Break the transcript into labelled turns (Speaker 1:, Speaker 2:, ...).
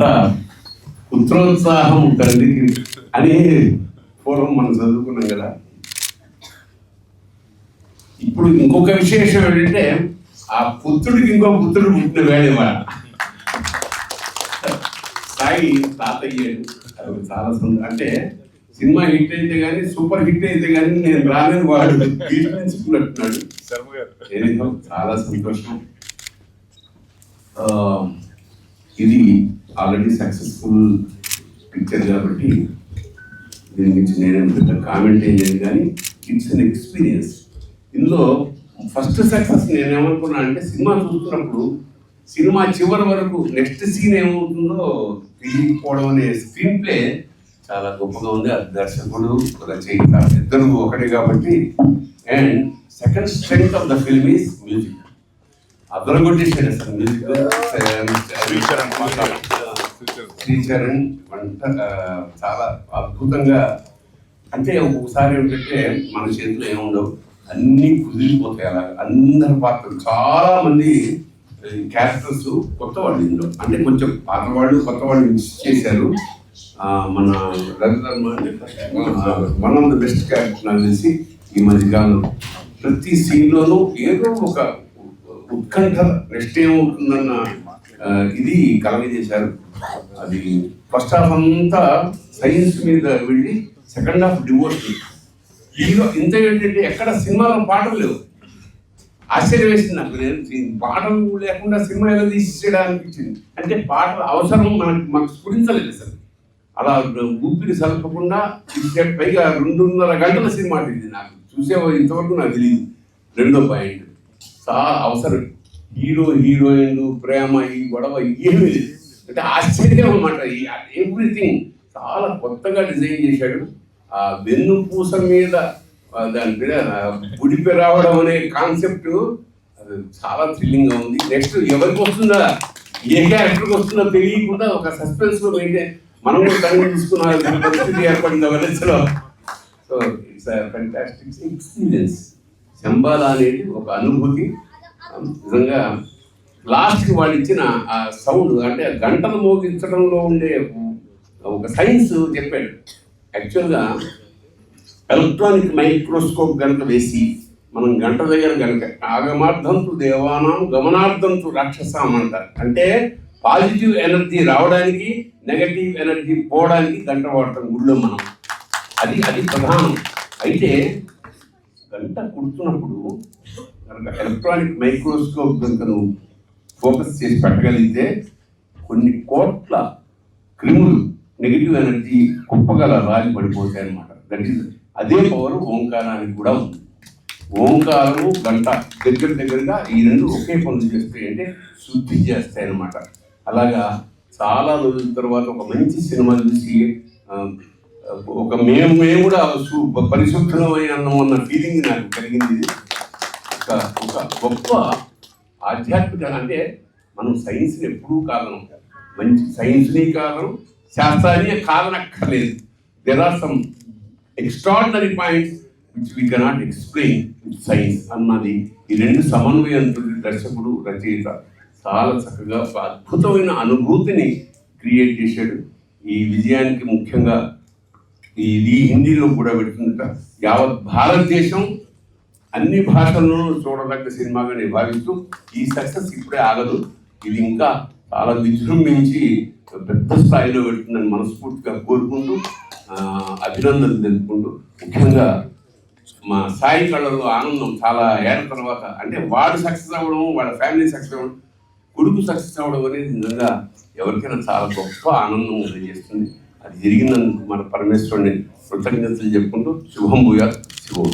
Speaker 1: అదంతా పుత్రోత్సాహం తండ్రికి అని పూర్వం మనం చదువుకున్నాం కదా. ఇప్పుడు ఇంకొక విశేషం ఏంటంటే ఆ పుత్రుడికి ఇంకో పుత్రుడు పుట్టిన వేళ సాయి తాత అయ్యాడు. అది చాలా అంటే సినిమా హిట్ అయితే కానీ సూపర్ హిట్ అయితే కానీ నేను రాలేని వాడు తీసుకున్నట్టున్నాడు. చాలా సంతోషం. ఇది ఆల్రెడీ సక్సెస్ఫుల్ పిక్చర్ కాబట్టి దీని గురించి నేనేం పెద్ద కామెంట్ ఏం లేదు, కానీ ఇట్స్ అన్ ఎక్స్పీరియన్స్. ఇందులో ఫస్ట్ సక్సెస్ నేనేమనుకున్నా అంటే సినిమా చూస్తున్నప్పుడు సినిమా చివరి వరకు నెక్స్ట్ సీన్ ఏమవుతుందో తెలియకపోవడం అనే స్క్రీన్ ప్లే చాలా గొప్పగా ఉంది. అది దర్శకుడు రచయిత ఇద్దరు ఒకటే కాబట్టి. And second strength of the film is music. అదరగొట్టేసాడు అసలు మ్యూజిక్. శ్రీచరణ్ వంట చాలా అద్భుతంగా. అంటే ఒక్కొక్కసారి ఏంటంటే మన చేతిలో ఏముండవు, అన్నీ కుదిరిపోతాయి. అలా అందరి పాత్రలు చాలా మంది క్యారెక్టర్స్ కొత్త వాళ్ళు ఇందులో, అంటే కొంచెం పాత వాళ్ళు కొత్త వాళ్ళు మిక్స్ చేశారు. మన Ravi Varma one of the best character నాకు తెలిసి ఈ మధ్యకాలంలో. ప్రతి సీన్లోనూ ఏదో ఒక ఉత్కంఠ నెక్స్ట్ ఏమవుతుందన్న ఇది కలగజేశారు. అది ఫస్ట్ హాఫ్ అంతా సైన్స్ మీద వెళ్ళి సెకండ్ హాఫ్ డివోషన్. హీరో ఇంత ఏంటంటే ఎక్కడ సినిమాలో పాటలు లేవు. ఆశ్చర్యం వేసింది నాకు. నేను పాటలు లేకుండా సినిమా ఎలా తీసేయడా అనిపించింది. అంటే పాటల అవసరం మాకు స్ఫురించలేదు అసలు. అలా ఊపిరి సలపకుండా తీసాడు. పైగా 2.5 గంటల సినిమా ఇది. నాకు చూసే ఇంతవరకు నాకు తెలియదు. రెండో పాయింట్ చాలా అవసరం. హీరో హీరోయిన్ ప్రేమ ఈ గొడవ ఏమీ లేదు. అంటే ఆశ్చర్యం అన్నమాట. ఎవ్రీథింగ్ చాలా కొత్తగా డిజైన్ చేశాడు. ఆ వెన్నుపూస మీద దాని మీద గుడిపి రావడం అనే కాన్సెప్ట్ అది చాలా థ్రిల్లింగ్గా ఉంది. నెక్స్ట్ ఎవరికి వస్తుందా, ఏ క్యారెక్టర్కి వస్తుందో తెలియకుండా ఒక సస్పెన్స్ లో మెయింటైన్ మనం కన్ను తీసుకున్న పరిస్థితి ఏర్పడింది వలసలో. So it's fantastic experience. Shambala అనేది ఒక అనుభూతి. నిజంగా లాస్ట్కి వాళ్ళు ఇచ్చిన ఆ సౌండ్, అంటే గంటలు మోగించడంలో ఉండే ఒక సైన్స్ చెప్పాడు. యాక్చువల్గా ఎలక్ట్రానిక్ మైక్రోస్కోప్ కనుక వేసి మనం గంట దగ్గర కనుక ఆగమార్థంతు దేవానాం గమనార్థంతు రాక్షసాం అంటారు. అంటే పాజిటివ్ ఎనర్జీ రావడానికి నెగటివ్ ఎనర్జీ పోవడానికి గంట వాడతాం గుళ్ళో మనం. అది ప్రధానం. అయితే గంట కుడుతున్నప్పుడు కనుక ఎలక్ట్రానిక్ మైక్రోస్కోప్ కనుక నువ్వు ఫోకస్ చేసి పెట్టగలిగితే కొన్ని కోట్ల క్రిములు నెగిటివ్ ఎనర్జీ కుప్పగల రాజు పడిపోతాయి అన్నమాట. దట్ ఈస్ అదే పవర్ ఓంకారానికి కూడా ఉంది. ఓంకారము గంట దగ్గరగా ఈ రెండు ఒకే పనులు చేస్తాయి, అంటే శుద్ధి చేస్తాయి అన్నమాట. అలాగా చాలా రోజుల తర్వాత ఒక మంచి సినిమా చూసి ఒక మేము కూడా పరిశుభ్రమైన అన్న ఫీలింగ్ నాకు కలిగింది. ఒక గొప్ప ఆధ్యాత్మిక, అంటే మనం సైన్స్ని ఎప్పుడూ కాదనం, మంచి సైన్స్ని కాదనం, శాస్త్రాన్ని కాదనక్కర్లేదు. There are some extraordinary points which we cannot explain with science అన్నది. ఈ రెండు సమన్వయంతో దర్శకుడు రచయిత చాలా చక్కగా ఒక అద్భుతమైన అనుభూతిని క్రియేట్ చేశాడు. ఈ విజయానికి ముఖ్యంగా ఇది హిందీలో కూడా పెడుతుందట. యావత్ భారతదేశం అన్ని భాషల్లోనూ చూడదగ్గ సినిమాగా నేను భావిస్తూ, ఈ సక్సెస్ ఇప్పుడే ఆగదు, ఇది ఇంకా చాలా విజృంభించి పెద్ద స్థాయిలో పెడుతుందని మనస్ఫూర్తిగా కోరుకుంటూ అభినందనలు తెలుపుకుంటూ, ముఖ్యంగా మా సాయి కళ్ళలో ఆనందం చాలా ఏళ్ళ తర్వాత, అంటే వాడు సక్సెస్ అవ్వడం, వాళ్ళ ఫ్యామిలీ సక్సెస్ అవ్వడం, కొడుకు సక్సెస్ అవ్వడం అనేది నిజంగా ఎవరికైనా చాలా గొప్ప ఆనందం కలిగిస్తుంది. అది జరిగినందుకు మన పరమేశ్వరుని కృతజ్ఞతలు చెప్పుకుంటూ శుభం భూయాత్. శుభం.